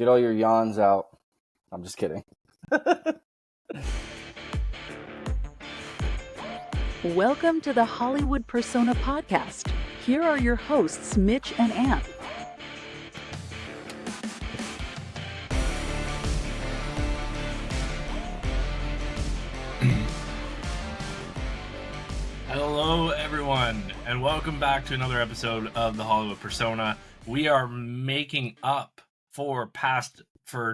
Get all your yawns out. I'm just kidding. Welcome to the Hollywood Persona Podcast. Here are your hosts, Mitch and Ant. Hello, everyone, and welcome back to another episode of the Hollywood Persona. We are making up for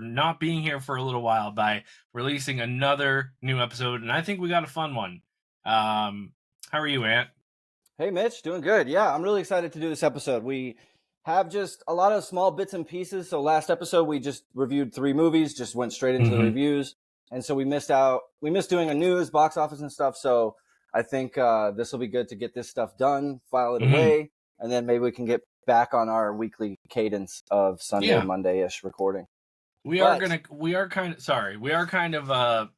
not being here for a little while by releasing another new episode, and I think we got a fun one. How are you, Ant? Hey, Mitch, doing good. Yeah, I'm really excited to do this episode. We have just a lot of small bits and pieces. So last episode, we just reviewed 3 movies, just went straight into the reviews. And so we missed doing a news, box office and stuff. So I think this will be good to get this stuff done, file it away, and then maybe we can get back on our weekly cadence of Sunday, Monday-ish recording. We are kind of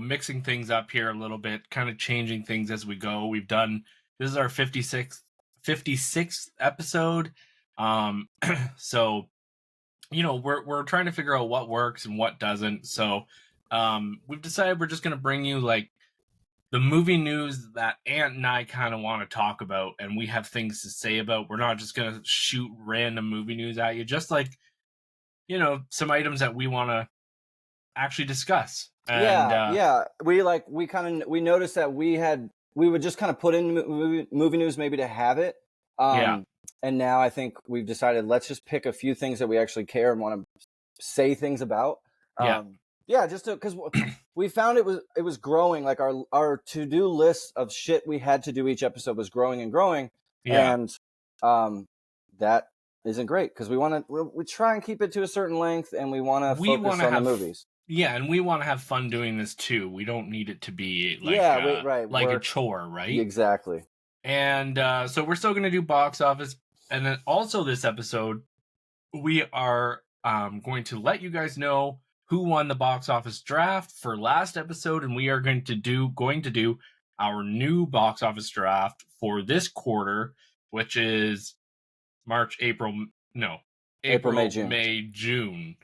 mixing things up here a little bit, kind of changing things as we go. This is our 56th episode. So, we're trying to figure out what works and what doesn't. So, we've decided we're just going to bring you like the movie news that Ant and I kind of want to talk about, and we have things to say about. We're not just going to shoot random movie news at you, just like, some items that we want to actually discuss. And, we noticed that we would just kind of put in movie news maybe to have it. And now I think we've decided let's just pick a few things that we actually care and want to say things about. Just because we found it was growing. Like our to-do list of shit we had to do each episode was growing and growing. And that isn't great because we try and keep it to a certain length, and we want to focus on the movies. Yeah, and we want to have fun doing this too. We don't need it to be like a chore, right? Exactly. And so we're still going to do box office, and then also this episode we are going to let you guys know who won the box office draft for last episode, and we are going to do our new box office draft for this quarter, which is April, May, June.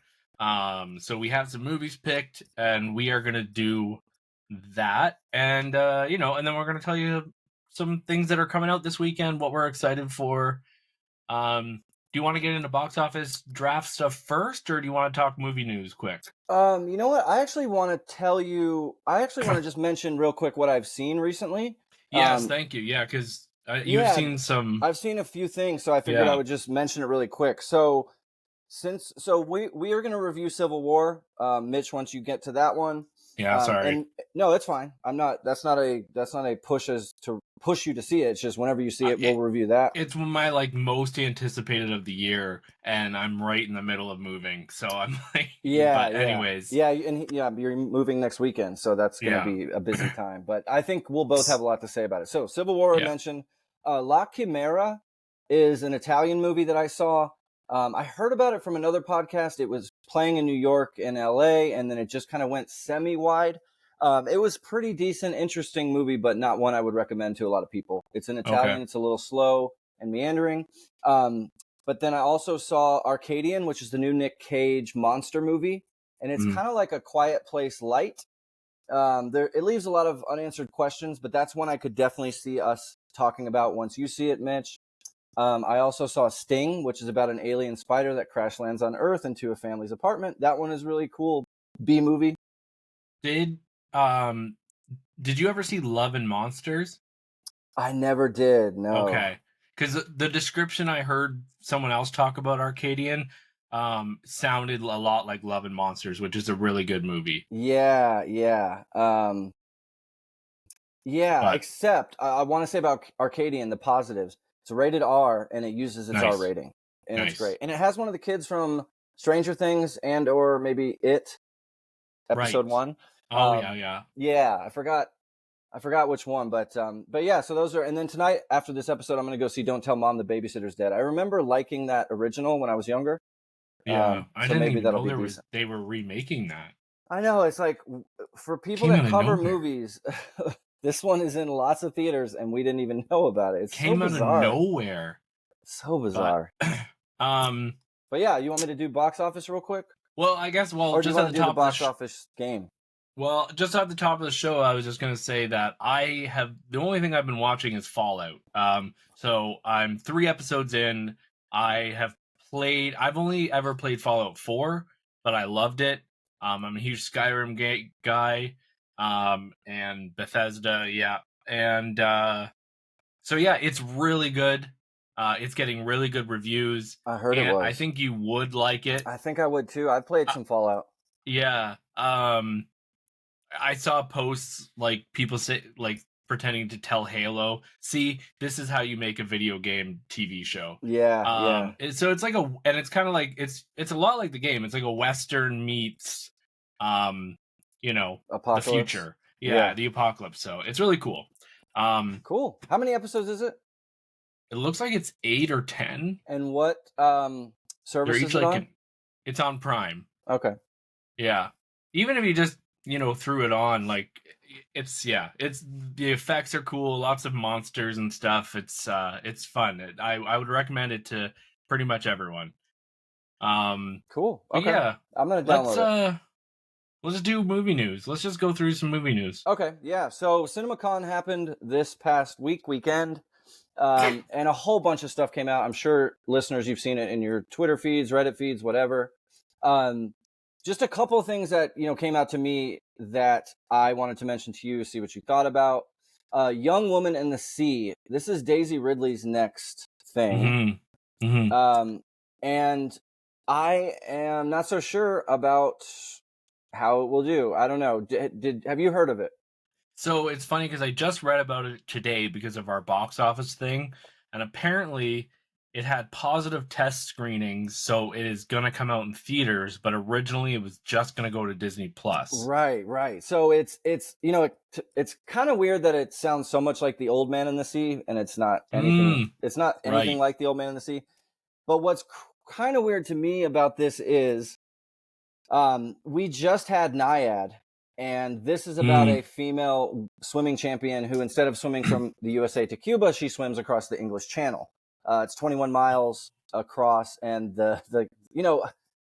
So we have some movies picked, and we are going to do that, and and then we're going to tell you some things that are coming out this weekend, what we're excited for. Do you want to get into box office draft stuff first, or do you want to talk movie news quick? You know what? I actually want to just mention real quick what I've seen recently. Yes, thank you. Yeah, because you've seen some. I've seen a few things, so I figured I would just mention it really quick. So we are going to review Civil War. Mitch, once you get to that one. Yeah, sorry. No, that's fine. I'm not. That's not a push to push you to see it. It's just whenever you see it, we'll review that. It's my most anticipated of the year, and I'm right in the middle of moving, so I'm like. Anyways. You're moving next weekend, so that's going to be a busy time. But I think we'll both have a lot to say about it. So Civil War, I mentioned. La Chimera is an Italian movie that I saw. I heard about it from another podcast. It was playing in New York and LA, and then it just kind of went semi-wide. It was pretty decent, interesting movie, but not one I would recommend to a lot of people. It's in Italian. Okay. It's a little slow and meandering. But then I also saw Arcadian, which is the new Nick Cage monster movie, and it's kind of like a Quiet Place light. It leaves a lot of unanswered questions, but that's one I could definitely see us talking about once you see it, Mitch. I also saw Sting, which is about an alien spider that crash lands on Earth into a family's apartment. That one is really cool. B movie. Did you ever see Love and Monsters? I never did. No. Okay, because the description I heard someone else talk about Arcadian sounded a lot like Love and Monsters, which is a really good movie. Yeah. Except I want to say about Arcadian, the positives. It's rated R, and it uses its R rating, and it's great. And it has one of the kids from Stranger Things and or maybe It, episode 1. Oh, yeah. I forgot which one, but yeah. So those are, and then tonight after this episode, I'm going to go see Don't Tell Mom the Babysitter's Dead. I remember liking that original when I was younger. Yeah, I didn't even know they were remaking that. I know, it's like for people that cover movies. This one is in lots of theaters, and we didn't even know about it. It's came so bizarre. Out of nowhere. So bizarre. But yeah, you want me to do box office real quick? Well, I guess, or do you just want at to the do the top of box office game? well, just at the top of the show, I was just going to say that the only thing I've been watching is Fallout. So I'm 3 episodes in. I've only ever played Fallout 4, but I loved it. I'm a huge Skyrim guy, and Bethesda, yeah. And, so yeah, it's really good. It's getting really good reviews. I heard it And I was. think you would like it. I think I would too. I played some Fallout. Yeah. I saw posts like people say like pretending to tell Halo, "See, this is how you make a video game TV show." Yeah. So it's like and it's kind of like it's a lot like the game. It's like a Western meets, the Apocalypse. future. Yeah, the apocalypse. So it's really cool. Cool. How many episodes is it? It looks like it's 8 or 10. And what service They're is each it on? It's on Prime. Okay. Yeah. Even if you just, threw it on, like it's the effects are cool, lots of monsters and stuff. It's fun. I would recommend it to pretty much everyone. Cool. But okay. yeah. I'm gonna download it. Let's do movie news. Let's just go through some movie news. Okay, yeah. So CinemaCon happened this past weekend. And a whole bunch of stuff came out. I'm sure listeners, you've seen it in your Twitter feeds, Reddit feeds, whatever. Just a couple of things that, came out to me that I wanted to mention to you, see what you thought about. Young Woman in the Sea. This is Daisy Ridley's next thing. Mm-hmm. Mm-hmm. And I am not so sure about how it will do. I don't know. Have you heard of it? So it's funny because I just read about it today because of our box office thing, and apparently it had positive test screenings, so it is going to come out in theaters, but originally it was just going to go to Disney Plus. Right. So it's kind of weird that it sounds so much like The Old Man in the Sea, and it's not anything. It's not anything like The Old Man in the Sea. But what's kind of weird to me about this is, we just had Naiad. And this is about a female swimming champion who, instead of swimming from the USA to Cuba, she swims across the English Channel. It's 21 miles across, and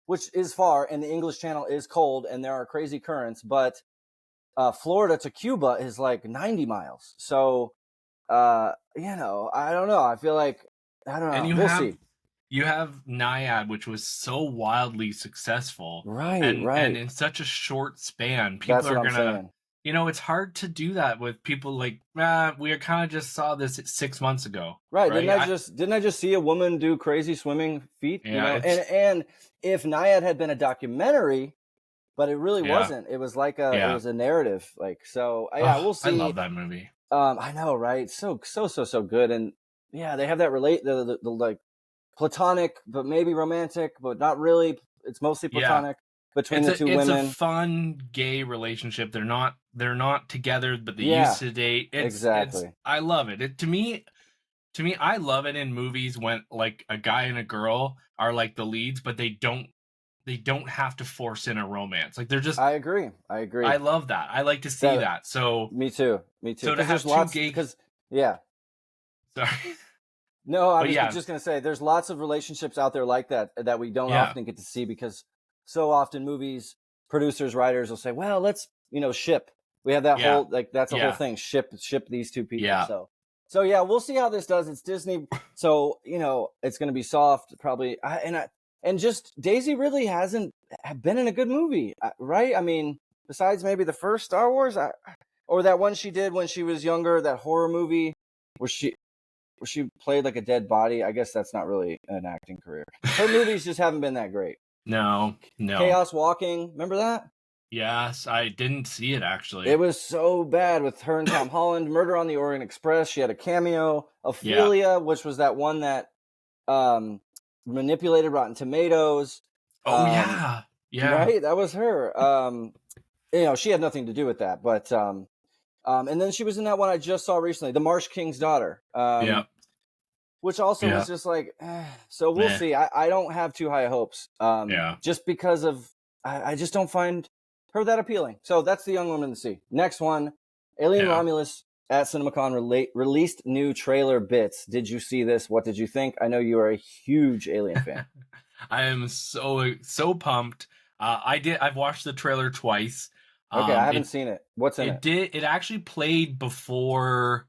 which is far, and the English Channel is cold, and there are crazy currents. But Florida to Cuba is like 90 miles. So, I don't know. I feel like, I don't know. We'll see. You have Naiad, which was so wildly successful. Right. And in such a short span, people That's are what I'm going to, saying. it's hard to do that with people like, we kind of just saw this 6 months ago. Right. Didn't I just see a woman do crazy swimming feat? Yeah, and if Naiad had been a documentary, but it really wasn't. It was like it was a narrative. Like, so we'll see. I love that movie. I know, right? So good. And yeah, they have that the like platonic, but maybe romantic, but not really. It's mostly platonic between the two women. It's a fun gay relationship. They're not together, but they used to date. Exactly. I love it. To me, I love it in movies when like a guy and a girl are like the leads, but they don't have to force in a romance. Like they're just. I agree. I love that. I like to see that. So me too. So to have two gay. Sorry. No, I was just going to say there's lots of relationships out there like that we don't often get to see, because so often movies, producers, writers will say, well, let's, ship. We have that whole, like, that's a whole thing. Ship these two people. Yeah. So yeah, we'll see how this does. It's Disney. So, it's going to be soft probably. And just Daisy Ridley hasn't been in a good movie, right? I mean, besides maybe the first Star Wars, or that one she did when she was younger, that horror movie where she played like a dead body. I guess that's not really an acting career. Her movies just haven't been that great. No. Chaos Walking. Remember that? Yes, I didn't see it actually. It was so bad with her and Tom Holland. Murder on the Orient Express. She had a cameo. Ophelia, which was that one that manipulated Rotten Tomatoes. Oh yeah. Right? That was her. She had nothing to do with that, but and then she was in that one I just saw recently, The Marsh King's Daughter. Which also was just like, so we'll see. I don't have too high hopes. Just because of, I just don't find her that appealing. So that's The Young Woman in the Sea. Next one, Alien Romulus at CinemaCon released new trailer bits. Did you see this? What did you think? I know you are a huge Alien fan. I am so pumped. I've watched the trailer twice. Okay, I haven't seen it. What's in it? It actually played before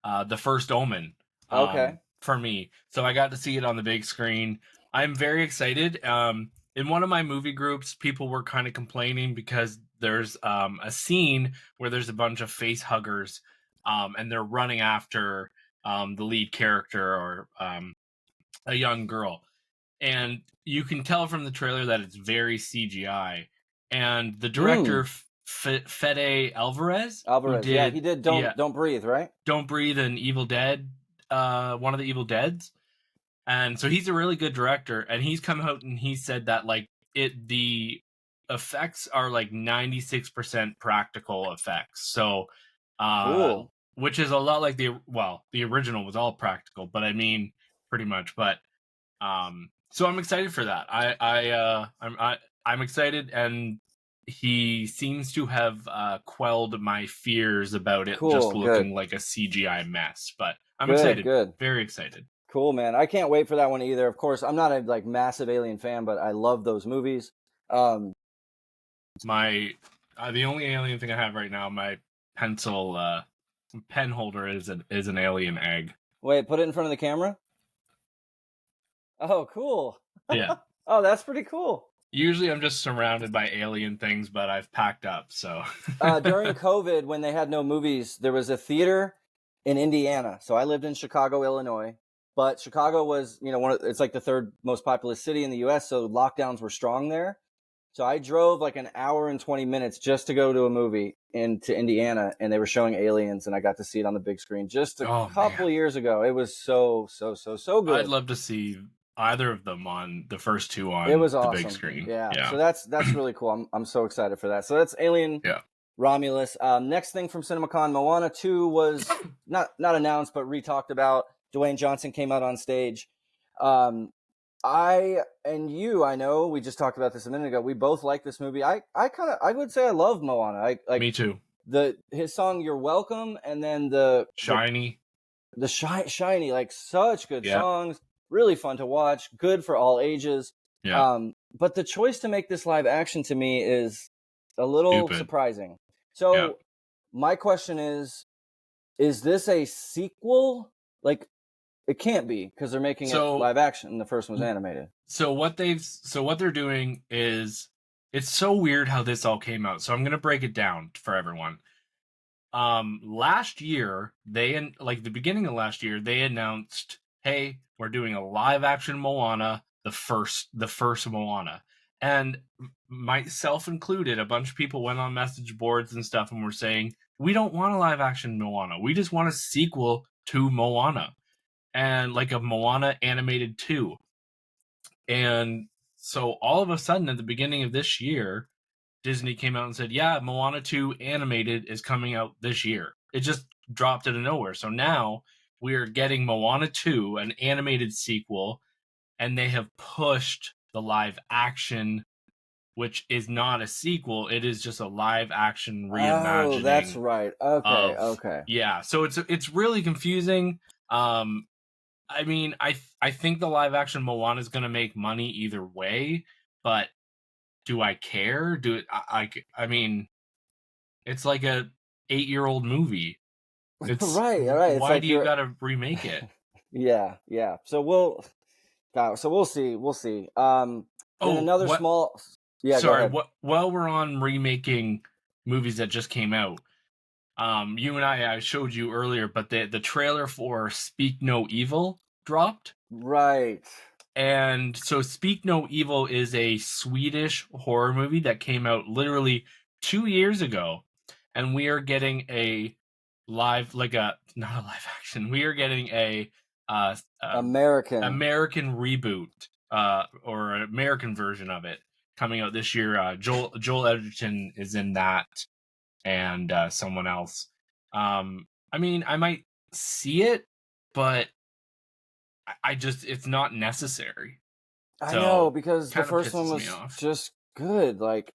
The First Omen. Okay. For me, so I got to see it on the big screen. I'm very excited. In one of my movie groups, people were kind of complaining because there's a scene where there's a bunch of face huggers, and they're running after the lead character or a young girl, and you can tell from the trailer that it's very CGI. And the director Fede Alvarez, who did, he did Don't Breathe, right? Don't Breathe and Evil Dead, one of the Evil Deads. And so he's a really good director, and he's come out and he said that like the effects are like 96% practical effects. So cool. Which is a lot like the original was all practical, but I mean pretty much. But so I'm excited for that. I'm excited, and he seems to have quelled my fears about it just looking like a CGI mess. But I'm excited. Good. Very excited. Cool, man. I can't wait for that one either. Of course, I'm not a like massive Alien fan, but I love those movies. The only Alien thing I have right now, my pencil pen holder is an alien egg. Wait, put it in front of the camera. Oh, cool. Yeah. Oh, that's pretty cool. Usually I'm just surrounded by alien things, but I've packed up, so. During COVID, when they had no movies, there was a theater in Indiana. So I lived in Chicago, Illinois. But Chicago was, it's like the third most populous city in the U.S., so lockdowns were strong there. So I drove like an hour and 20 minutes just to go to a movie into Indiana, and they were showing Aliens, and I got to see it on the big screen just a couple years ago. It was so good. I'd love to see either of them on the first two on it was the awesome. Big screen. Yeah. So that's really cool. I'm so excited for that. So that's Alien. Yeah. Romulus. Next thing from CinemaCon, Moana 2 was not announced, but re-talked about. Dwayne Johnson came out on stage. I know we just talked about this a minute ago. We both like this movie. I would say I love Moana. Me too. His song "You're Welcome" and then the Shiny, like such good songs. Really fun to watch. Good for all ages. Yeah. But the choice to make this live action to me is a little surprising. So my question is this a sequel? Like, it can't be because they're making it live action and the first one was animated. So what they're doing is, it's so weird how this all came out. So I'm going to break it down for everyone. Last year, the beginning of last year, they announced, hey, we're doing a live action Moana, the first Moana. And myself included, a bunch of people went on message boards and stuff and were saying, we don't want a live action Moana. We just want a sequel to Moana. And like a Moana animated 2. And so all of a sudden at the beginning of this year, Disney came out and said, yeah, Moana 2 animated is coming out this year. It just dropped out of nowhere. So now we are getting Moana 2, an animated sequel, and they have pushed the live action, which is not a sequel. It is just a live action reimagining. Oh, that's right. Okay. Yeah. So it's really confusing. I mean, I think the live action Moana is going to make money either way, but do I care? I mean, it's like a 8-year-old movie. It's right. It's why do you got to remake it? Yeah. So we'll see. Another small. Yeah. Sorry. While we're on remaking movies that just came out, you and I showed you earlier, but the trailer for Speak No Evil dropped. Right. And so Speak No Evil is a Swedish horror movie that came out literally 2 years ago. And we are getting a not a live action. We are getting a American reboot, or an American version of it coming out this year. Joel Edgerton is in that, and someone else. I mean, I might see it, but it's not necessary. I know, because the first one was just good. Like,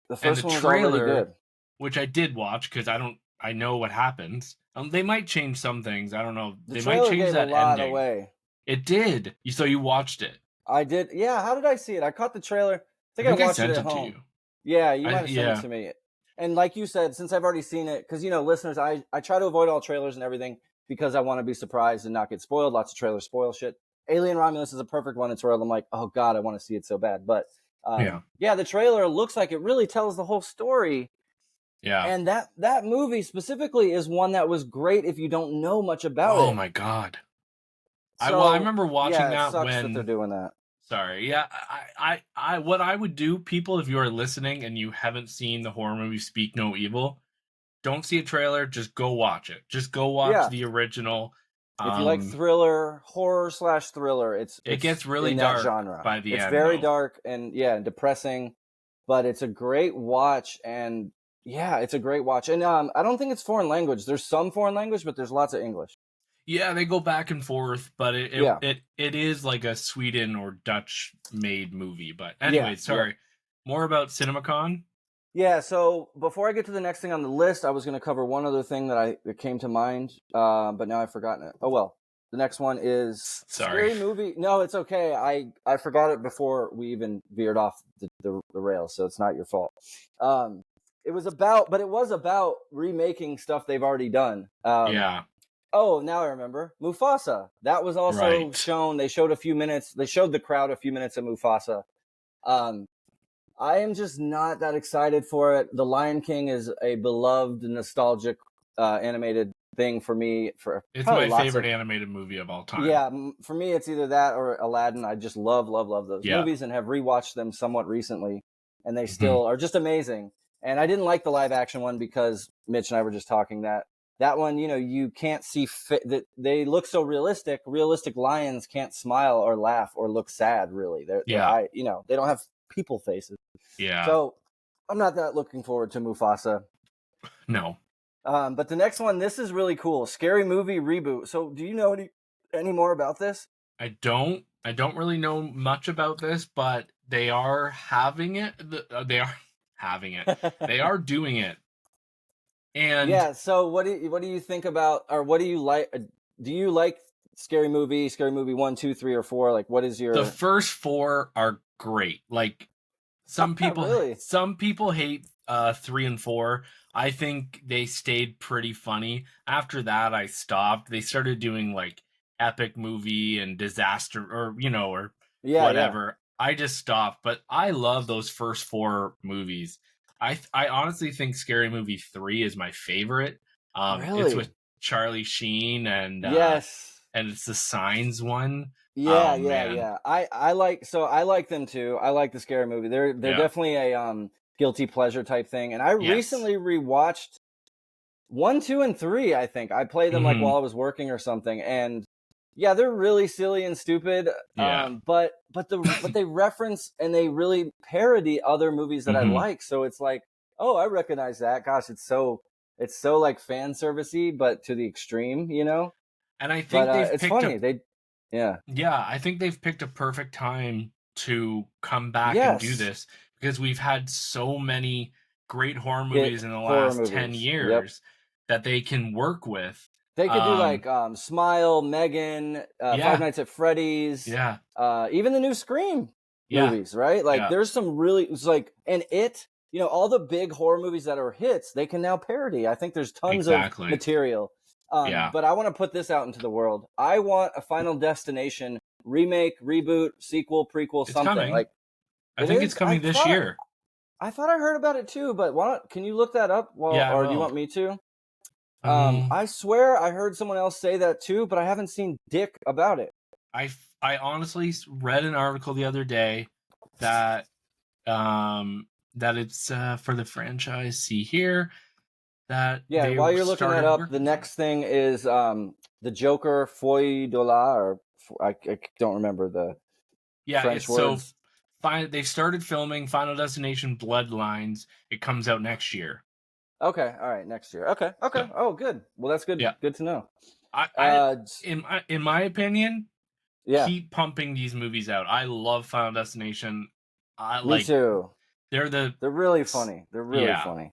the first one was already good. Which I did watch because I know what happens. They might change some things. I don't know. They might change that ending. Away. It did. So you watched it? I did. Yeah, how did I see it? I caught the trailer. I think I watched it at home. To you. Yeah, you might have sent it to me. And like you said, since I've already seen it, because, listeners, I try to avoid all trailers and everything because I want to be surprised and not get spoiled. Lots of trailers spoil shit. Alien Romulus is a perfect one. It's where I'm like, oh, God, I want to see it so bad. But, the trailer looks like it really tells the whole story. Yeah. And that movie specifically is one that was great if you don't know much about it. Oh, my God. So, I remember watching that it sucks when... that they're doing that. Sorry. Yeah, I what I would do, people, if you are listening and you haven't seen the horror movie Speak No Evil, don't see a trailer, just go watch it. Just go watch the original. If you like horror/thriller, it gets really in dark that genre. by the end. It's very dark and depressing, but it's a great watch. And it's a great watch. And I don't think it's foreign language. There's some foreign language, but there's lots of English. Yeah, they go back and forth, but it is like a Sweden or Dutch made movie. But anyway, sorry. More about CinemaCon? Yeah, so before I get to the next thing on the list, I was going to cover one other thing that came to mind, but now I've forgotten it. Oh, well. The next one is Scary Movie. No, it's okay. I forgot it before we even veered off the rails, so it's not your fault. It was about remaking stuff they've already done. Oh, now I remember. Mufasa. That was also shown. They showed a few minutes. They showed the crowd a few minutes of Mufasa. I am just not that excited for it. The Lion King is a beloved, nostalgic animated thing for me. It's my favorite animated movie of all time. Yeah, for me, it's either that or Aladdin. I just love those movies and have rewatched them somewhat recently, and they still are just amazing. And I didn't like the live action one because Mitch and I were just talking that one, you can't see that they look so realistic. Realistic lions can't smile or laugh or look sad. Really, they don't have people faces. Yeah. So I'm not that looking forward to Mufasa. No. But the next one, this is really cool. Scary Movie Reboot. So do you know any more about this? I don't really know much about this, but they are having it. They are having it. They are doing it. And so what do you think about, or what do you like? Do you like Scary Movie 1, 2, 3, or 4? Like, what is your... The first 4 are great. Like, some people hate 3 and 4. I think they stayed pretty funny. After that, I stopped. They started doing like epic movie and disaster or whatever. Yeah. I just stopped, but I love those first 4 movies. I honestly think Scary Movie 3 is my favorite. Really? It's with Charlie Sheen and and it's the Signs one. Yeah. I like them too. I like the Scary Movie. They're definitely a guilty pleasure type thing. And I recently rewatched 1, 2, and 3. I think I played them like while I was working or something, and they're really silly and stupid. But they reference and they really parody other movies that I like. So it's like, oh, I recognize that. Gosh, it's so like fan servicey, but to the extreme, And I think it's funny. I think they've picked a perfect time to come back and do this, because we've had so many great horror movies in the last 10 years that they can work with. They could do like Smile, Megan, Five Nights at Freddy's, even the new Scream movies, right? Like there's some really, it's like, and all the big horror movies that are hits, they can now parody. I think there's tons of material. But I want to put this out into the world. I want a Final Destination remake, reboot, sequel, prequel, it's something. Coming. Like I think it's coming this year. I thought I heard about it too, but can you look that up? Or do you want me to? I swear I heard someone else say that too, but I haven't seen dick about it. I honestly read an article the other day that it's for the franchise. See here that while you're looking that up, the next thing is the Joker Foy Dola, or I don't remember the French words. So they started filming Final Destination Bloodlines. It comes out next year. Okay, all right, next year. Okay. Yeah. Oh, good. Well, that's good. Yeah. Good to know. In my opinion, keep pumping these movies out. I love Final Destination. Me too. They're really funny. They're really funny.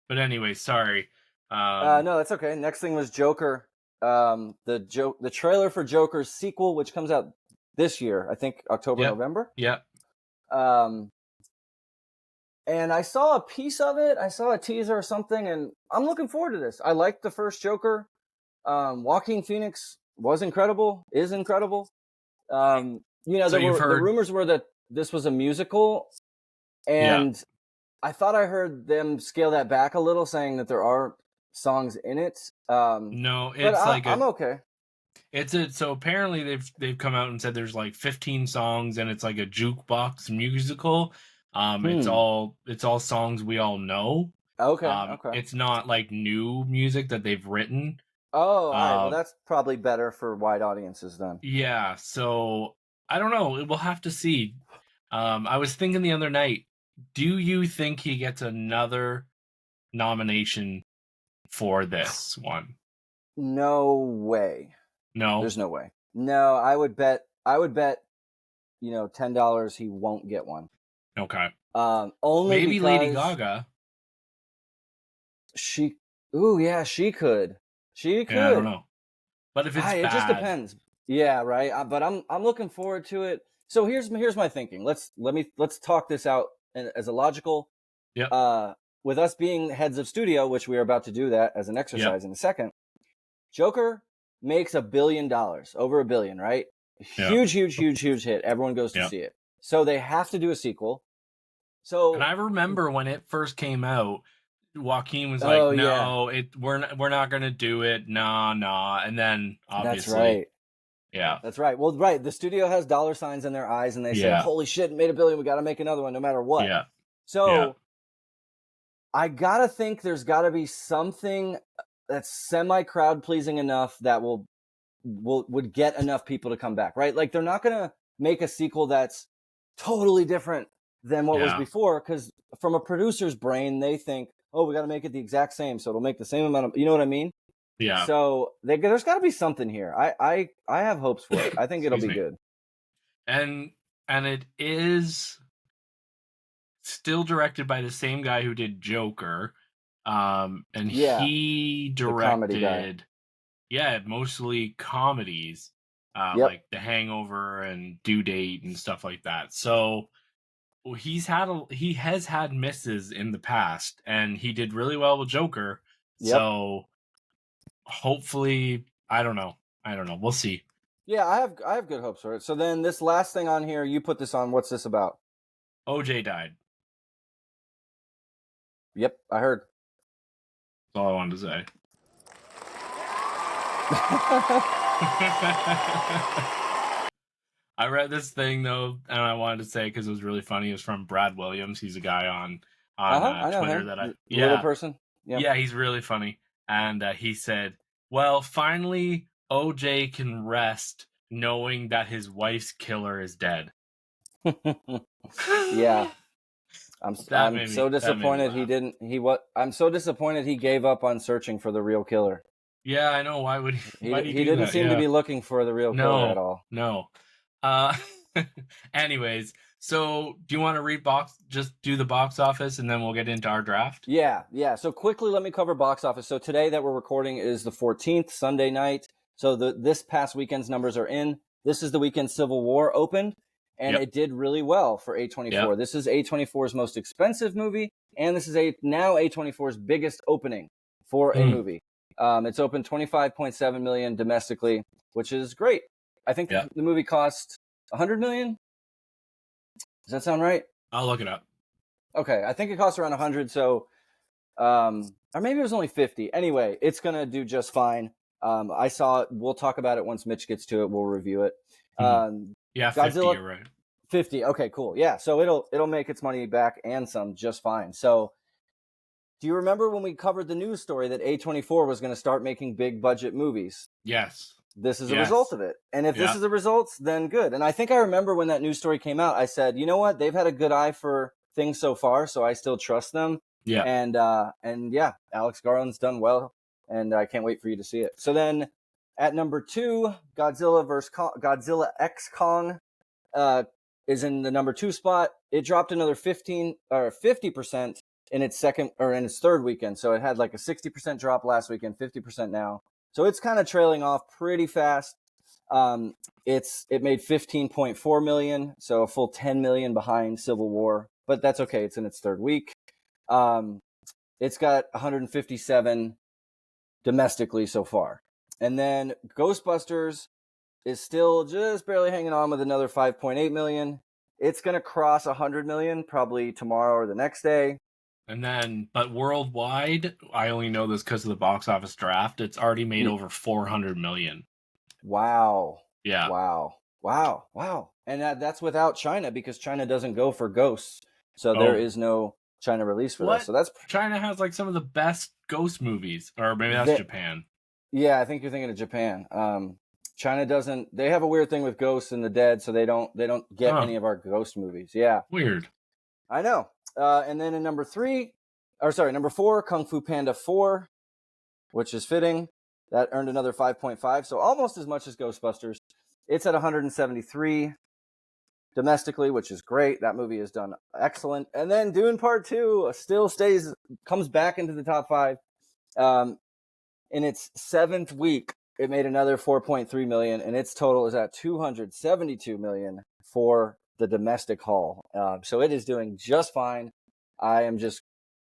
But anyway, sorry. No, that's okay. Next thing was Joker. The trailer for Joker's sequel, which comes out this year. I think October, November. Yeah. And I saw a piece of it. I saw a teaser or something, and I'm looking forward to this. I liked the first Joker. Joaquin Phoenix was incredible, is incredible. The rumors were that this was a musical, and I thought I heard them scale that back a little, saying that there are songs in it. No, it's I'm okay. So apparently they've come out and said there's like 15 songs and it's like a jukebox musical. It's all songs we all know. Okay. It's not like new music that they've written. Oh, all right. Well, that's probably better for wide audiences then. Yeah. So I don't know. We'll have to see. I was thinking the other night, do you think he gets another nomination for this one? No way. No, there's no way. No, I would bet, $10 he won't get one. Okay. Only maybe Lady Gaga. She could. She could. Yeah, I don't know. But if it's bad, it just depends. Yeah, right. But I'm looking forward to it. So here's my thinking. Let's talk this out as a logical. Yeah. With us being heads of studio, which we are about to do that as an exercise in a second. Joker makes $1 billion, over $1 billion, right? Huge hit. Everyone goes to see it. So they have to do a sequel. So, and I remember when it first came out, Joaquin was like, "No, we're not gonna do it, nah." And then obviously, that's right. Yeah, that's right. Well, right. The studio has dollar signs in their eyes, and they say, "Holy shit, made $1 billion. We got to make another one, no matter what." Yeah. So, I gotta think there's got to be something that's semi crowd pleasing enough that would get enough people to come back, right? Like they're not gonna make a sequel that's totally different than what was before, because from a producer's brain, they think, oh, we got to make it the exact same, so it'll make the same amount of, you know what I mean? Yeah. So there's got to be something here. I have hopes for it. I think it'll be good. And it is still directed by the same guy who did Joker, and he directed, mostly comedies, like The Hangover and Due Date and stuff like that. So he has had misses in the past, and he did really well with Joker. So hopefully, I don't know. We'll see. Yeah, I have good hopes for it. So then this last thing on here, you put this on. What's this about? OJ died. Yep, I heard. That's all I wanted to say. I read this thing though, and I wanted to say because it was really funny. It was from Brad Williams. He's a guy on Twitter that little person. Yeah, he's really funny. And he said, "Well, finally, OJ can rest knowing that his wife's killer is dead." Yeah, I'm so disappointed he didn't. I'm so disappointed he gave up on searching for the real killer. Yeah, I know. Why would he? He didn't seem to be looking for the real killer at all. No. Anyways, so do you want to just do the box office and then we'll get into our draft? Yeah. So quickly, let me cover box office. So today that we're recording is the 14th, Sunday night. So this past weekend's numbers are in. This is the weekend Civil War opened, and it did really well for A24. Yep. This is A24's most expensive movie, and this is now A24's biggest opening for a movie. It's opened $25.7 million domestically, which is great. I think the movie cost $100 million. Does that sound right? I'll look it up. Okay, I think it cost around 100. So, or maybe it was only 50. Anyway, it's gonna do just fine. I saw it. We'll talk about it once Mitch gets to it. We'll review it. Yeah, 50. Godzilla, you're right. 50. Okay, cool. Yeah, so it'll make its money back and some just fine. So, do you remember when we covered the news story that A24 was going to start making big budget movies? Yes. This is a result of it. And if this is the results, then good. And I think I remember when that news story came out, I said, you know what? They've had a good eye for things so far, so I still trust them. Yeah. And Alex Garland's done well, and I can't wait for you to see it. So then at number 2, Godzilla X Kong is in the number 2 spot. It dropped another 50% in its third weekend. So it had like a 60% drop last weekend, 50% now. So it's kind of trailing off pretty fast. It made 15.4 million, so a full 10 million behind Civil War, but that's okay. It's in its third week. It's got 157 domestically so far. And then Ghostbusters is still just barely hanging on with another 5.8 million. It's going to cross 100 million probably tomorrow or the next day. And then, but worldwide, I only know this because of the box office draft, it's already made over 400 million. Wow. Yeah. Wow. And that's without China, because China doesn't go for ghosts. So there is no China release for this. So that's China has like some of the best ghost movies, or maybe that's Japan. Yeah, I think you're thinking of Japan. China doesn't. They have a weird thing with ghosts and the dead, so they don't get any of our ghost movies. Yeah, weird. I know. And then in number 4, Kung Fu Panda 4, which is fitting. That earned another 5.5, so almost as much as Ghostbusters. It's at 173 domestically, which is great. That movie has done excellent. And then Dune Part 2 still comes back into the top 5. In its 7th week, it made another 4.3 million, and its total is at 272 million for the domestic haul. So it is doing just fine. I am just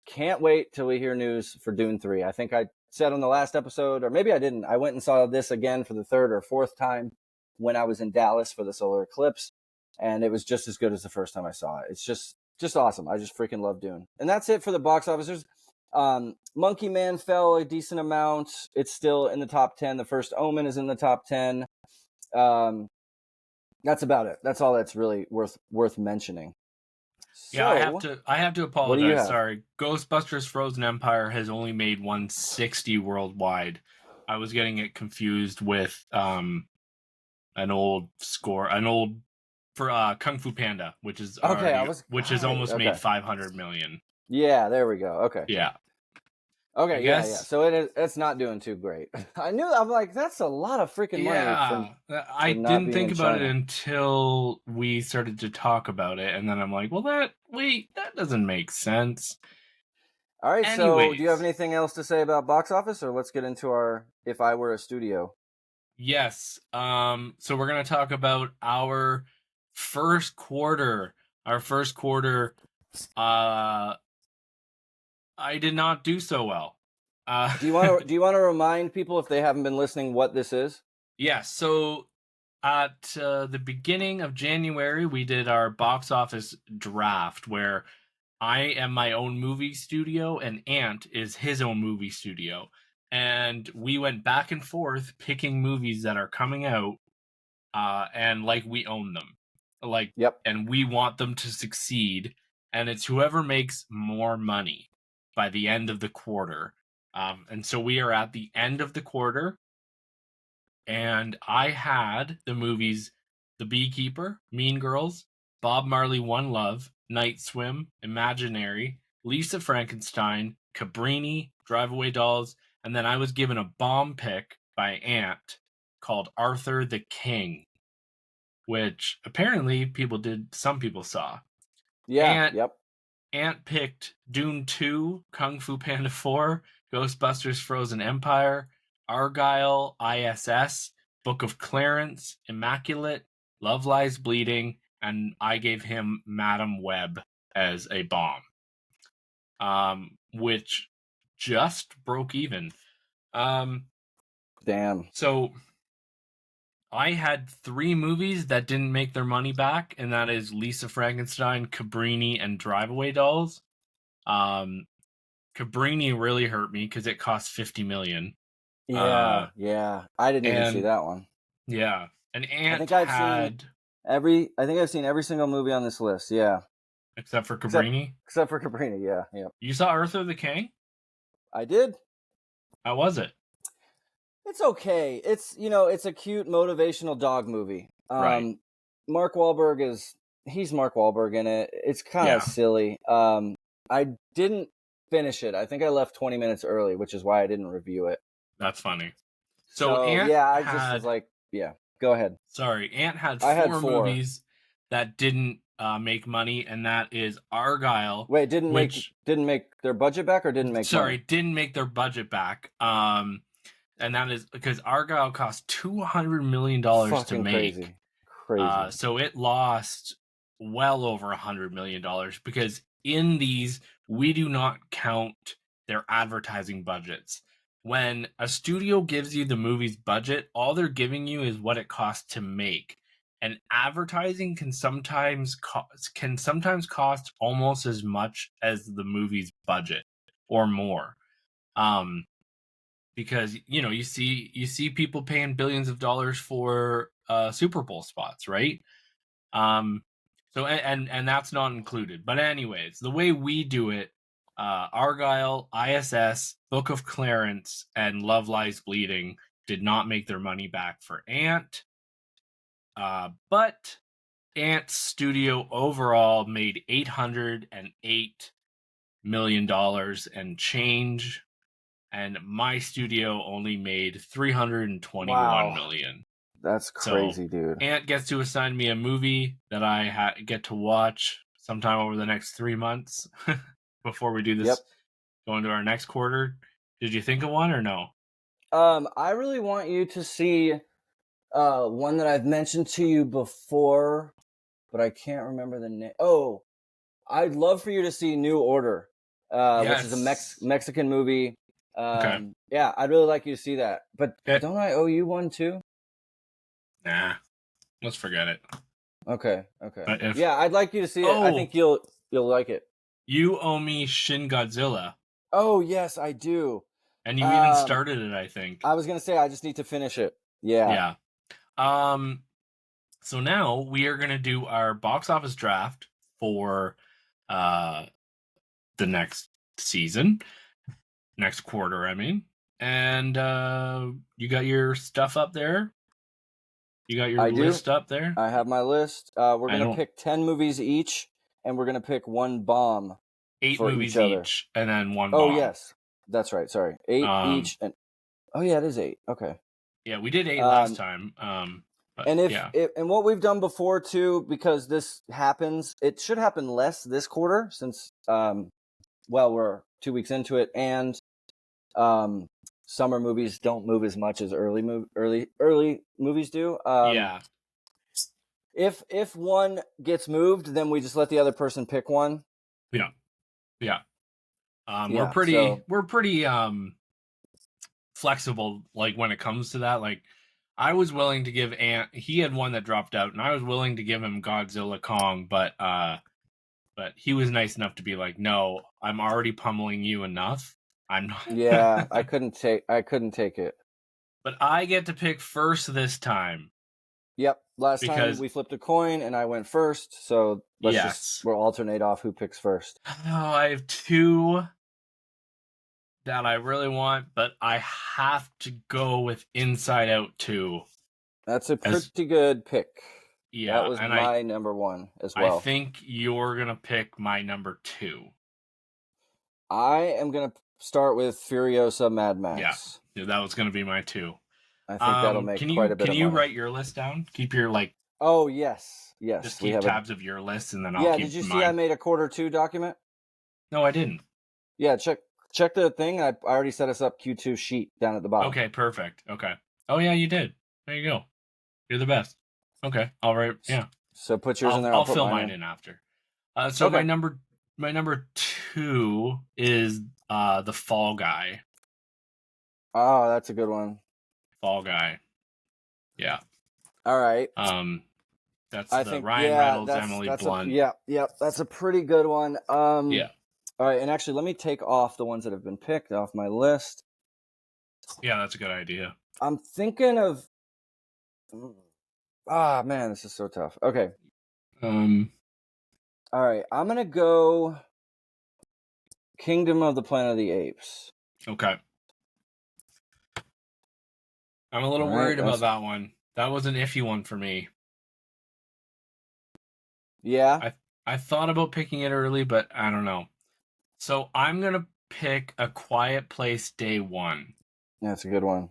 can't wait till we hear news for Dune 3. I think I said on the last episode, or maybe I didn't, I went and saw this again for the 3rd or 4th time when I was in Dallas for the solar eclipse, and it was just as good as the first time I saw it. It's just awesome. I just freaking love Dune. And that's it for the box office. There's Monkey Man fell a decent amount. It's still in the top 10. The First Omen is in the top 10. That's about it. That's all that's really worth mentioning. Yeah, I have to apologize. Sorry. Ghostbusters Frozen Empire has only made 160 worldwide. I was getting it confused with an old for Kung Fu Panda, which is has almost made 500 million. Yeah, there we go. Okay. Yeah. Okay, yeah. So it's not doing too great. I'm like, that's a lot of freaking money. I didn't think about it until we started to talk about it, and then I'm like, well, that doesn't make sense. All right, so do you have anything else to say about box office, or let's get into our If I Were a Studio? Yes. So we're gonna talk about our first quarter. Our first quarter. I did not do so well. Do you want to remind people, if they haven't been listening, what this is? Yeah. So at the beginning of January, we did our box office draft, where I am my own movie studio and Ant is his own movie studio, and we went back and forth picking movies that are coming out, and like we own them, and we want them to succeed, and it's whoever makes more money by the end of the quarter. And so we are at the end of the quarter, and I had the movies The Beekeeper, Mean Girls, Bob Marley One Love, Night Swim, Imaginary, Lisa Frankenstein, Cabrini, Drive Away Dolls, and then I was given a bomb pick by Ant called Arthur the King, which apparently some people saw. Yeah, Ant picked Dune 2, Kung Fu Panda 4, Ghostbusters Frozen Empire, Argyle, ISS, Book of Clarence, Immaculate, Love Lies Bleeding, and I gave him Madam Web as a bomb, which just broke even. Damn. So I had 3 movies that didn't make their money back, and that is Lisa Frankenstein, Cabrini, and Drive Away Dolls. Cabrini really hurt me because it cost $50 million. Yeah. I didn't even see that one. Yeah, and Ant I think I've seen every single movie on this list. Yeah, except for Cabrini. Except for Cabrini. Yeah. You saw Arthur the King? I did. How was it? It's okay. It's a cute motivational dog movie. Right. Mark Wahlberg he's Mark Wahlberg in it. It's kind of silly. I didn't finish it. I think I left 20 minutes early, which is why I didn't review it. That's funny. So Ant just was like, go ahead. Sorry, Ant had 4 movies that didn't make money, and that is Argyle. Wait, didn't make their budget back, or didn't make? Sorry, money? Didn't make their budget back. and that is because Argyle cost $200 million to make. Crazy. So it lost well over $100 million because in these, we do not count their advertising budgets. When a studio gives you the movie's budget, all they're giving you is what it costs to make. And advertising can sometimes cost almost as much as the movie's budget or more. Because you see people paying billions of dollars for Super Bowl spots, right? So and that's not included. But anyways, the way we do it, Argyle, ISS, Book of Clarence, and Love Lies Bleeding did not make their money back for Ant. But Ant's studio overall made $808 million and change. And my studio only made $321 million. That's crazy, dude. Ant gets to assign me a movie that I get to watch sometime over the next 3 months before we do this. Go into our next quarter. Did you think of one or no? I really want you to see one that I've mentioned to you before, but I can't remember the name. Oh, I'd love for you to see New Order, which is a Mexican movie. Okay. Yeah, I'd really like you to see that. But don't I owe you one too? Nah, let's forget it. Okay. Yeah, I'd like you to see it. I think you'll like it. You owe me Shin Godzilla. Oh yes, I do. And you even started it, I think. I was gonna say I just need to finish it. Yeah. So now we are gonna do our box office draft for the next season. Next quarter, I mean. And you got your stuff up there? You got your list up there? I have my list. We're going to pick 10 movies each, and we're going to pick one bomb 8 for movies each, and then one bomb. Oh, yes. That's right. Sorry. 8 each. And oh, yeah, it is 8. Okay. Yeah, we did 8 last time. But, and what we've done before, too, because this happens, it should happen less this quarter since, we're 2 weeks into it, and summer movies don't move as much as early movies do. If one gets moved, then we just let the other person pick one. Yeah. We're pretty flexible, like when it comes to that. Like I was willing to give Ant. He had one that dropped out, and I was willing to give him Godzilla Kong, but he was nice enough to be like, "No, I'm already pummeling you enough. I'm not." Yeah, I couldn't take it. But I get to pick first this time. Yep. Last time we flipped a coin and I went first, so we'll alternate off who picks first. Oh, I have 2 that I really want, but I have to go with Inside Out 2. That's a pretty good pick. Yeah, that was my number 1 as well. I think you're gonna pick my number 2. I am gonna start with Furiosa Mad Max. Yeah, that was gonna be my 2. I think that'll make quite a bit of money. Can you write your list down? Keep your Oh yes. Just keep tabs of your list, and then I'll keep mine. Yeah, did you see I made a quarter 2 document? No, I didn't. Yeah, check the thing. I already set us up Q2 sheet down at the bottom. Okay, perfect. Okay. Oh yeah, you did. There you go. You're the best. Okay, all right. Yeah. So put yours in there. I'll fill mine in after. So my number 2 is The Fall Guy. Oh, that's a good one. Fall Guy. Yeah. All right. That's Ryan Reynolds, Emily Blunt. Yep. That's a pretty good one. Yeah. All right, and actually, let me take off the ones that have been picked off my list. Yeah, that's a good idea. I'm thinking of. Man, this is so tough. Okay. All right, I'm gonna go. Kingdom of the Planet of the Apes. Okay. I'm a little worried about that one. That was an iffy one for me. Yeah. I thought about picking it early, but I don't know. So I'm going to pick A Quiet Place Day 1. That's a good one.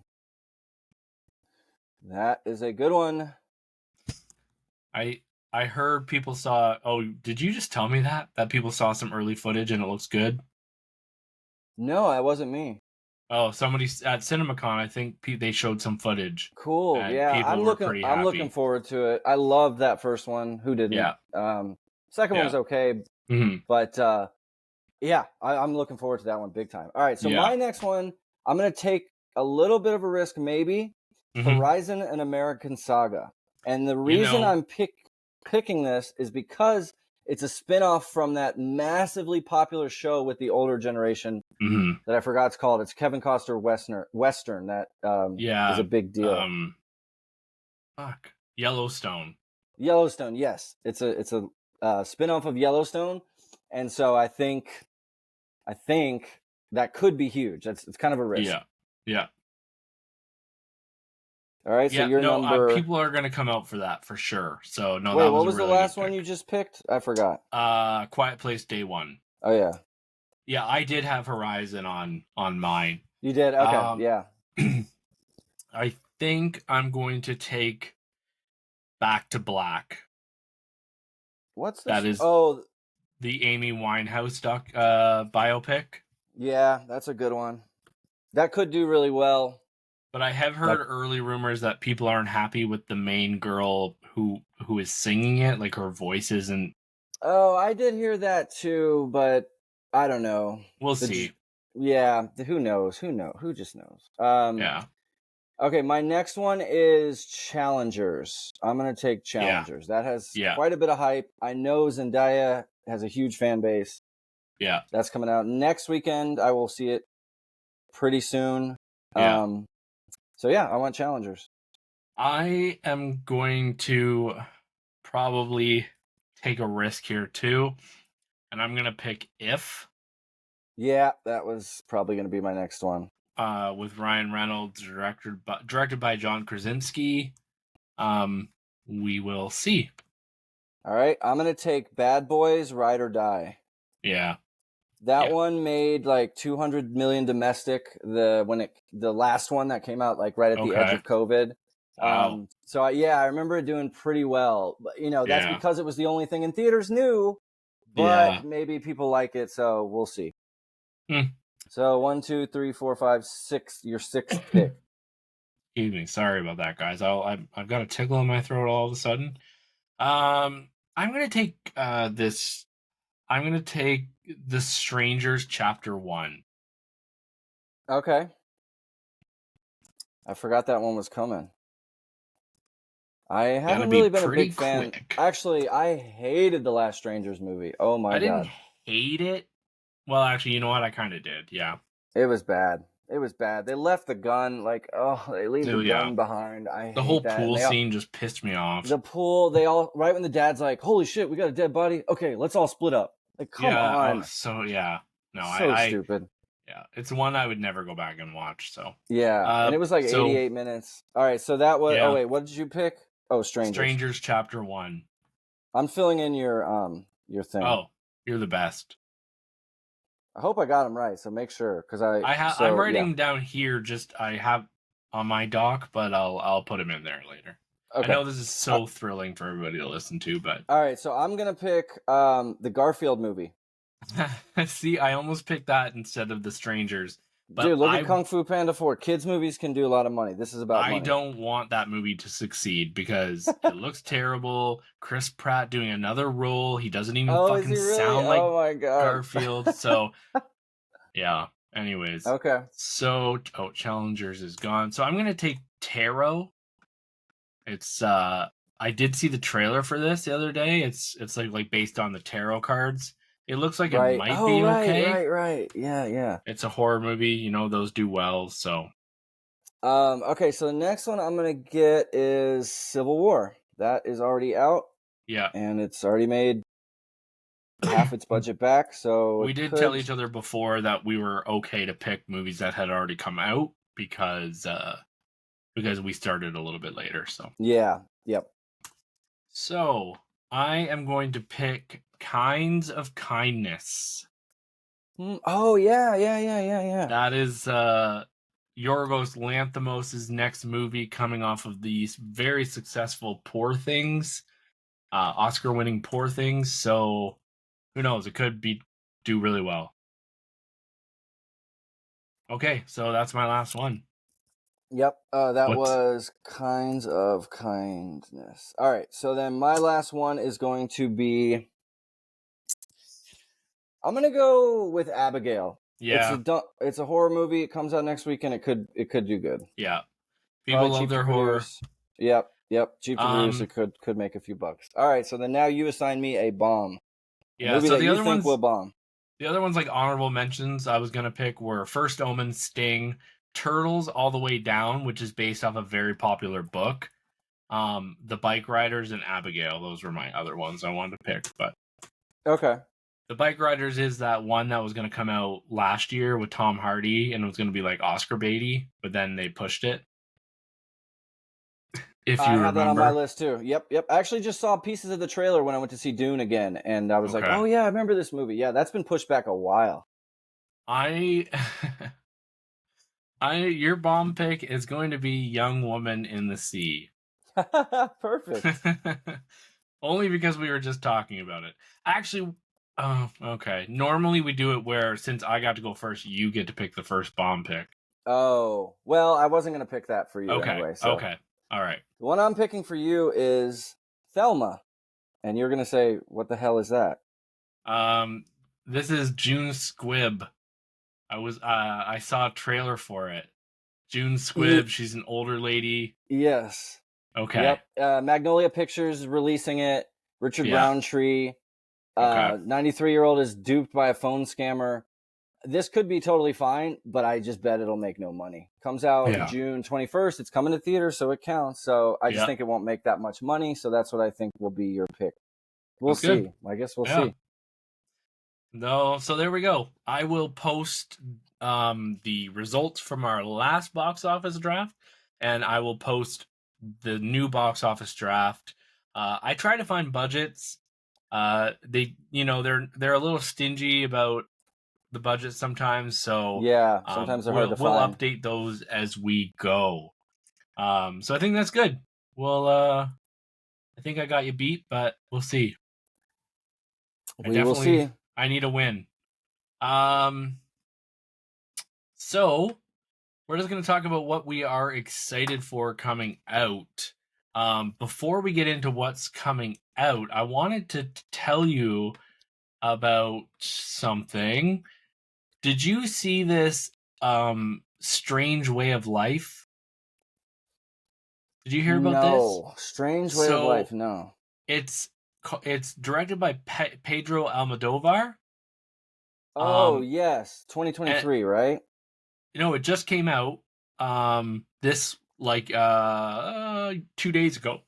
That is a good one. I heard people saw... Oh, did you just tell me that? That people saw some early footage and it looks good? No, that wasn't me. Oh, somebody at CinemaCon, I think they showed some footage. Cool. And Yeah, people were pretty happy. I'm looking forward to it. I love that first one. Who didn't? Yeah. Second one was okay, but yeah, I'm looking forward to that one big time. All right, so my next one, I'm gonna take a little bit of a risk, maybe. Horizon: An American Saga, and the reason I'm picking this is because it's a spinoff from that massively popular show with the older generation that I forgot it's called. It's Kevin Costner Western that is a big deal. Yellowstone. Yellowstone, yes, it's a spinoff of Yellowstone, and so I think that could be huge. It's kind of a risk. Yeah. All right, so your number. People are going to come out for that for sure. So no. Wait, that what was really the last one you just picked? I forgot. Quiet Place Day One. Oh yeah. Yeah, I did have Horizon on mine. You did? Okay, yeah. I think I'm going to take Back to Black. What's this? That is the Amy Winehouse biopic. Yeah, that's a good one. That could do really well. But I have heard early rumors that people aren't happy with the main girl who is singing it, like her voice isn't. Oh, I did hear that too, but I don't know. We'll see. Yeah, who knows? Who just knows? Yeah. Okay, my next one is Challengers. I'm going to take Challengers. That has quite a bit of hype. I know Zendaya has a huge fan base. Yeah. That's coming out next weekend. I will see it pretty soon. Yeah. So yeah, I want Challengers. I am going to probably take a risk here too, and I'm going to pick If. Yeah, that was probably going to be my next one. With Ryan Reynolds, directed by John Krasinski. We will see. All right, I'm going to take Bad Boys: Ride or Die. Yeah. That one made like 200 million domestic. The last one that came out like right at the edge of COVID. Wow. So I remember it doing pretty well. But that's because it was the only thing in theaters new. But maybe people like it, so we'll see. So 1, 2, 3, 4, 5, 6. Your sixth pick. Excuse me. Sorry about that, guys. I've got a tickle in my throat all of a sudden. I'm gonna take this. I'm gonna take The Strangers Chapter 1. Okay. I forgot that one was coming. I haven't really been a big fan. Actually, I hated the last Strangers movie. Oh my god. I didn't hate it. Well, actually, you know what? I kind of did. Yeah. It was bad. They left the gun they leave the gun behind. The whole pool scene just pissed me off. The pool, right when the dad's like, "Holy shit, we got a dead body." Okay, let's all split up. Like, come on. Stupid. Yeah, it's one I would never go back and watch. So yeah, and it was like 88 minutes. All right, so that was. Oh wait, what did you pick? Oh, Strangers Chapter 1. I'm filling in your thing. Oh, you're the best. I hope I got them right, so make sure because I'm writing them down here. I have on my doc, but I'll put them in there later. Okay. I know this is so thrilling for everybody to listen to, but all right, so I'm gonna pick the Garfield movie. See, I almost picked that instead of The Strangers. But dude, look at Kung Fu Panda 4. Kids movies can do a lot of money. This is about money. I don't want that movie to succeed because it looks terrible. Chris Pratt doing another role. He doesn't even fucking sound like my God. Garfield. So, yeah. Anyways. Okay. So, Challengers is gone. So I'm going to take Tarot. It's, I did see the trailer for this the other day. It's like based on the tarot cards. It looks like it might be okay. Right. Yeah. It's a horror movie. Those do well, so. Okay, so the next one I'm going to get is Civil War. That is already out. Yeah. And it's already made half its budget back, so. We did tell each other before that we were okay to pick movies that had already come out because we started a little bit later, so. Yeah, yep. So, I am going to pick Kinds of Kindness. Oh, yeah. That is Yorgos Lanthimos' next movie coming off of these very successful Poor Things, Oscar-winning Poor Things. So, who knows? It could do really well. Okay, so that's my last one. Yep, that What? was Kinds of Kindness. All right, so then my last one is going to be. I'm gonna go with Abigail. Yeah, It's a horror movie. It comes out next week, and it could do good. yeah. People Probably love cheap to their horror. produce. Yep. Cheap to produce. Um, It could make a few bucks. All right, so then now you assign me a bomb, a yeah. movie So that you think will bomb. the other ones like honorable mentions I was gonna pick were First Omen, Sting, Turtles All the Way Down, which is based off a very popular book. The Bike Riders and Abigail. Those were my other ones I wanted to pick, but Okay. The Bike Riders is that one that was going to come out last year with Tom Hardy and it was going to be like Oscar baity, but then they pushed it. If you I have that on my remember. list too. Yep. I actually just saw pieces of the trailer when I went to see Dune again, and I was like, Okay. "Oh yeah, I remember this movie." Yeah, that's been pushed back a while. Your bomb pick is going to be Young Woman in the Sea. Perfect. Only because we were just talking about it. Actually, oh, okay. Normally we do it where since I got to go first, you get to pick the first bomb pick. Oh, well, I wasn't going to pick that for you Okay. anyway. So. Okay. All right. The one I'm picking for you is Thelma. And you're going to say, what the hell is that? This is June Squibb. I saw a trailer for it. June Squibb, she's an older lady. Yes. Okay. Yep. Magnolia Pictures is releasing it. Richard Roundtree. 93-year-old is duped by a phone scammer. This could be totally fine, but I just bet it'll make no money. Comes out June 21st. It's coming to theaters, so it counts. So I just think it won't make that much money. So that's what I think will be your pick. We'll see. Good. I guess we'll see. No, so there we go. I will post the results from our last box office draft, and I will post the new box office draft. I try to find budgets. They're a little stingy about the budget sometimes, so sometimes they're hard to find. We'll update those as we go. So I think that's good. Well, I think I got you beat, but we'll see. We will see. I need a win. So we're just going to talk about what we are excited for coming out. Before we get into what's coming out, I wanted to tell you about something. Did you see this Strange Way of Life? Did you hear about this? No, Strange Way of Life. No. It's directed by Pedro Almodovar. Oh, yes. 2023, right? No, it just came out this 2 days ago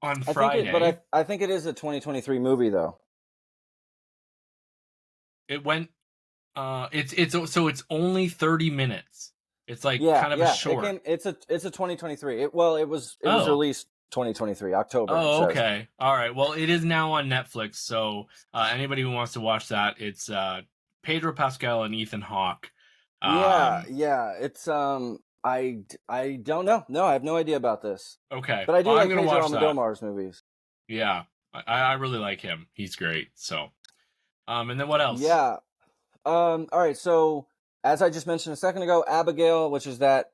on Friday. I think it is a 2023 movie though. It went it's only 30 minutes. It's like kind of a short. It's a 2023. It was released 2023 October. Oh, okay. All right. Well, it is now on Netflix. So anybody who wants to watch that, it's Pedro Pascal and Ethan Hawke. It's I don't know. No, I have no idea about this. Okay, but I do like Pedro Almodovar's movies. Yeah, I really like him. He's great. So, and then what else? Yeah. All right. So as I just mentioned a second ago, Abigail, which is that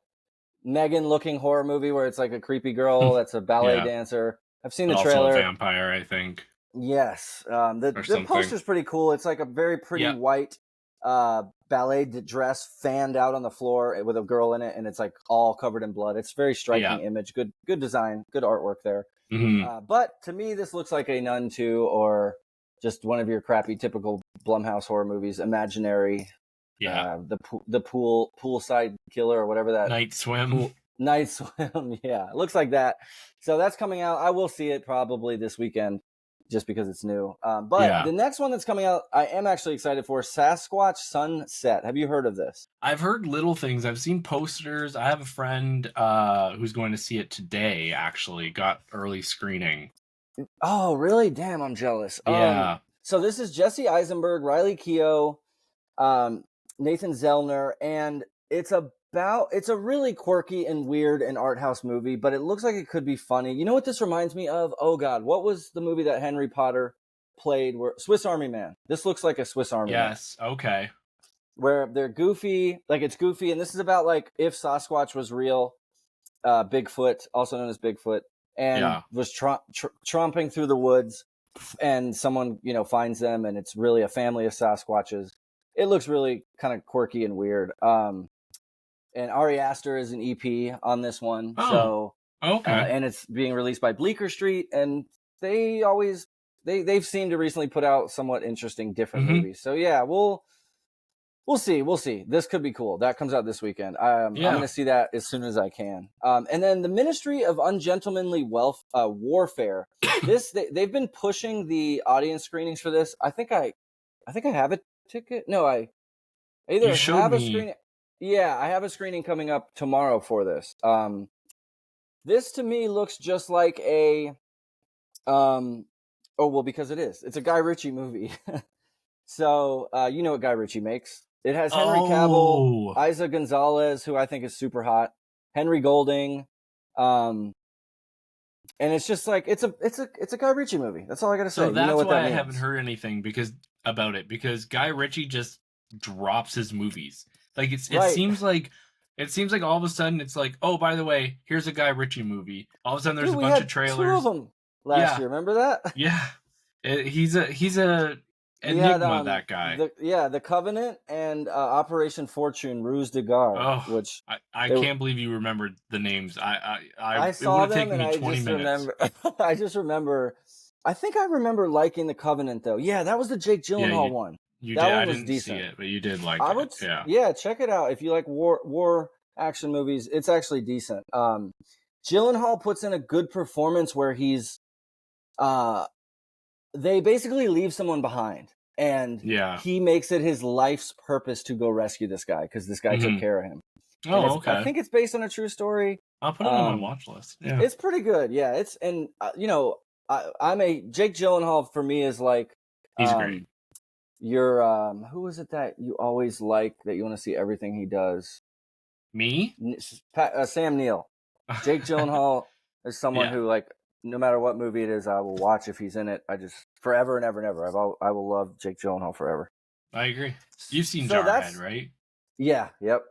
Megan-looking horror movie where it's like a creepy girl that's a ballet dancer. I've seen the trailer. Also a vampire, I think. Yes. The poster's pretty cool. It's like a very pretty white ballet dress fanned out on the floor with a girl in it, and it's like all covered in blood. It's a very striking image. Good design, good artwork there. Mm-hmm. But to me, this looks like a Nun 2 or just one of your crappy typical Blumhouse horror movies. Imaginary. Yeah. The poolside killer or whatever that. Night Swim. Night Swim. Yeah, it looks like that. So that's coming out. I will see it probably this weekend, just because it's new. But the next one that's coming out, I am actually excited for, Sasquatch Sunset. Have you heard of this? I've heard little things. I've seen posters. I have a friend who's going to see it today, actually. Got early screening. Oh, really? Damn, I'm jealous. Yeah. So this is Jesse Eisenberg, Riley Keough, Nathan Zellner, and it's a really quirky and weird and art house movie, but it looks like it could be funny. You know what this reminds me of? Oh God, what was the movie that Henry Potter played? Swiss Army Man. This looks like a Swiss Army Man. Yes. Okay. where they're goofy, like it's goofy, and this is about like if Sasquatch was real, Bigfoot, also known as Bigfoot, and was tromping through the woods, and someone finds them, and it's really a family of Sasquatches. It looks really kind of quirky and weird. And Ari Aster is an EP on this one, and it's being released by Bleecker Street, and they've seemed to recently put out somewhat interesting different movies. So yeah, we'll see. This could be cool. That comes out this weekend. I'm going to see that as soon as I can. And then the Ministry of Ungentlemanly Warfare. They've been pushing the audience screenings for this. I think I have a ticket. No, I either have a screening. Yeah, I have a screening coming up tomorrow for this. This to me looks just like a because it is. It's a Guy Ritchie movie. So, you know what Guy Ritchie makes. It has Henry Cavill, Isa Gonzalez, who I think is super hot, Henry Golding, and it's just like it's a Guy Ritchie movie. That's all I gotta say. So that's why I haven't heard anything about it because Guy Ritchie just drops his movies. Like it seems like all of a sudden it's like, oh, by the way, here's a Guy Ritchie movie. All of a sudden there's a bunch of trailers. 2 of them last year. Remember that? Yeah, he's a enigma, that guy. The Covenant and Operation Fortune, Ruse de Gare. Which I can't believe you remembered the names. I saw them and I just remember. I just remember. I think I remember liking the Covenant though. Yeah, that was the Jake Gyllenhaal one. You did. I didn't see it, but you did like it. Yeah, check it out if you like war action movies. It's actually decent. Gyllenhaal puts in a good performance where he's they basically leave someone behind, and he makes it his life's purpose to go rescue this guy because this guy took care of him. Oh, okay. I think it's based on a true story. I'll put it on my watch list. Yeah, it's pretty good. Yeah, I'm a Jake Gyllenhaal for me is like he's great. You're who is it that you always like that you want to see everything he does? Me? Sam Neill. Jake Gyllenhaal is someone who like no matter what movie it is, I will watch if he's in it. I just forever and ever and ever. I will love Jake Gyllenhaal forever. I agree. You've seen Jarhead, right? Yeah. Yep.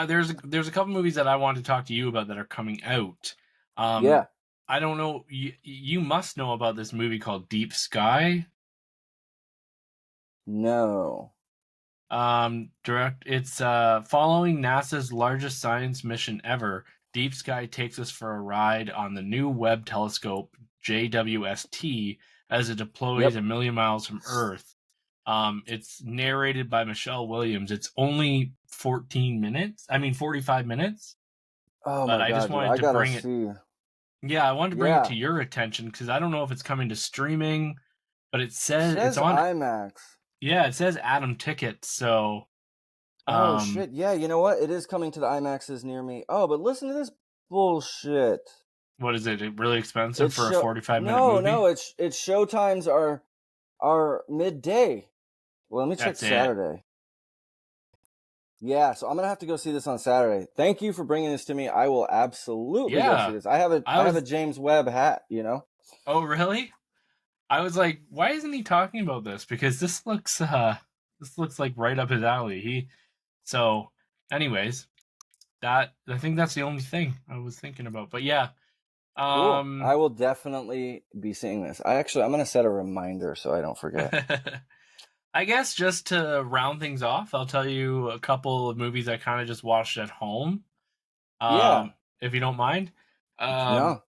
There's a couple movies that I want to talk to you about that are coming out. I don't know. You must know about this movie called Deep Sky. No. It's following NASA's largest science mission ever. Deep Sky takes us for a ride on the new Webb telescope JWST as it deploys a million miles from Earth. It's narrated by Michelle Williams. It's only 45 minutes. Oh my God! I just wanted to bring it. Yeah, I wanted to bring it to your attention because I don't know if it's coming to streaming, but it says it's on IMAX. Yeah, it says Atom Ticket, so... Oh, shit. Yeah, you know what? It is coming to the IMAXs near me. Oh, but listen to this bullshit. What is it? Really expensive for a 45-minute movie? No, its showtimes are midday. Well, let me check Saturday. Yeah, so I'm going to have to go see this on Saturday. Thank you for bringing this to me. I will absolutely go see this. I have a James Webb hat, Oh, really? I was like, why isn't he talking about this? Because this looks like right up his alley. Anyways, I think that's the only thing I was thinking about. But yeah. Cool. I will definitely be seeing this. I'm going to set a reminder so I don't forget. I guess just to round things off, I'll tell you a couple of movies I kind of just watched at home. If you don't mind. No.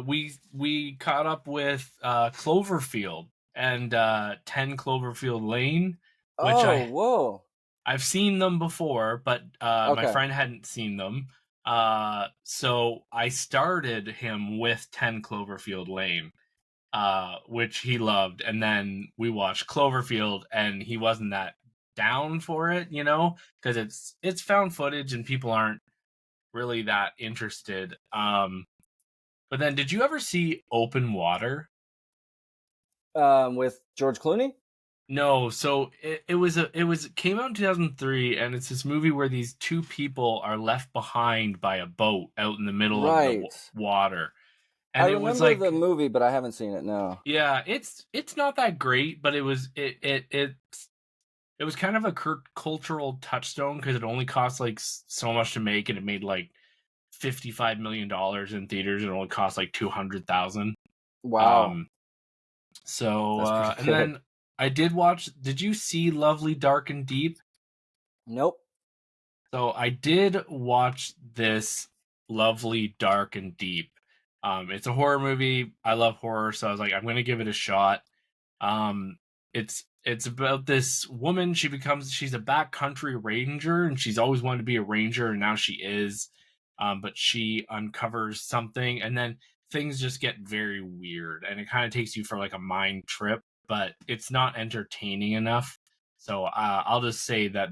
We caught up with Cloverfield and 10 Cloverfield Lane, which I've seen them before, but my friend hadn't seen them. So I started him with 10 Cloverfield Lane, which he loved, and then we watched Cloverfield, and he wasn't that down for it, because it's found footage and people aren't really that interested. But then, did you ever see Open Water? With George Clooney? No. So it came out in 2003, and it's this movie where these two people are left behind by a boat out in the middle of the water. And I remember the movie, but I haven't seen it. No. Yeah, it's not that great, but it's it was kind of a cultural touchstone because it only cost like so much to make, and it made like $55 million in theaters, and it only cost like 200,000. Wow. So and then I did watch. Did you see Lovely, Dark, and Deep? Nope. So I did watch this Lovely, Dark, and Deep. It's a horror movie. I love horror, so I was like, I'm going to give it a shot. It's about this woman. She's a backcountry ranger, and she's always wanted to be a ranger, and now she is. But she uncovers something, and then things just get very weird, and it kind of takes you for like a mind trip. But it's not entertaining enough. So I'll just say that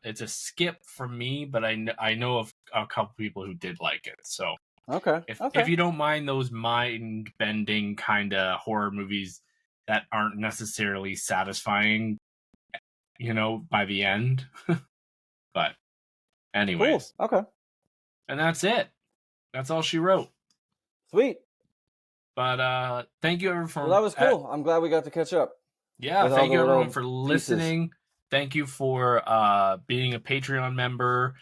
it's a skip for me. But I know of a couple people who did like it. So okay. If you don't mind those mind bending kind of horror movies that aren't necessarily satisfying, by the end. But anyways. Cool. Okay. And that's it. That's all she wrote. Sweet. But thank you everyone for... Well, that was cool. I'm glad we got to catch up. Yeah, thank you everyone for listening. Thank you for being a Patreon member.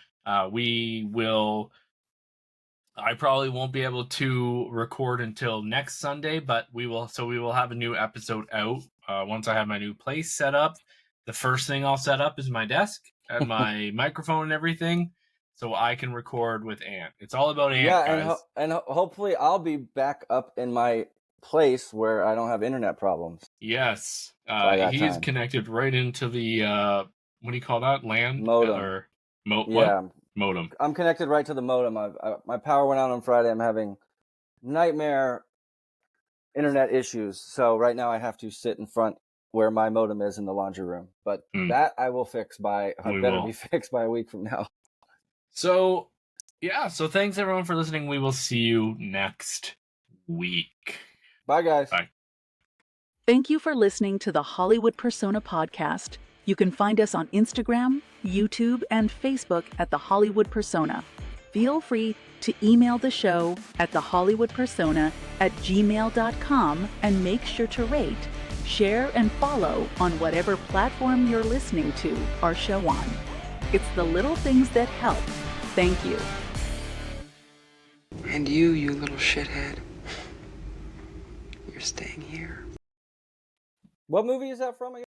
I probably won't be able to record until next Sunday, but we will have a new episode out once I have my new place set up. The first thing I'll set up is my desk and my microphone and everything, so I can record with Ant. It's all about Ant, guys. And hopefully I'll be back up in my place where I don't have internet problems. Yes, he is connected right into the what do you call that? LAN modem what? Modem. I'm connected right to the modem. My power went out on Friday. I'm having nightmare internet issues. So right now I have to sit in front where my modem is in the laundry room. But that I will fix be fixed by a week from now. So, yeah. So thanks everyone for listening. We will see you next week. Bye, guys. Bye. Thank you for listening to the Hollywood Persona podcast. You can find us on Instagram, YouTube, and Facebook at The Hollywood Persona. Feel free to email the show at thehollywoodpersona@gmail.com and make sure to rate, share, and follow on whatever platform you're listening to our show on. It's the little things that help. Thank you. And you little shithead, you're staying here. What movie is that from again?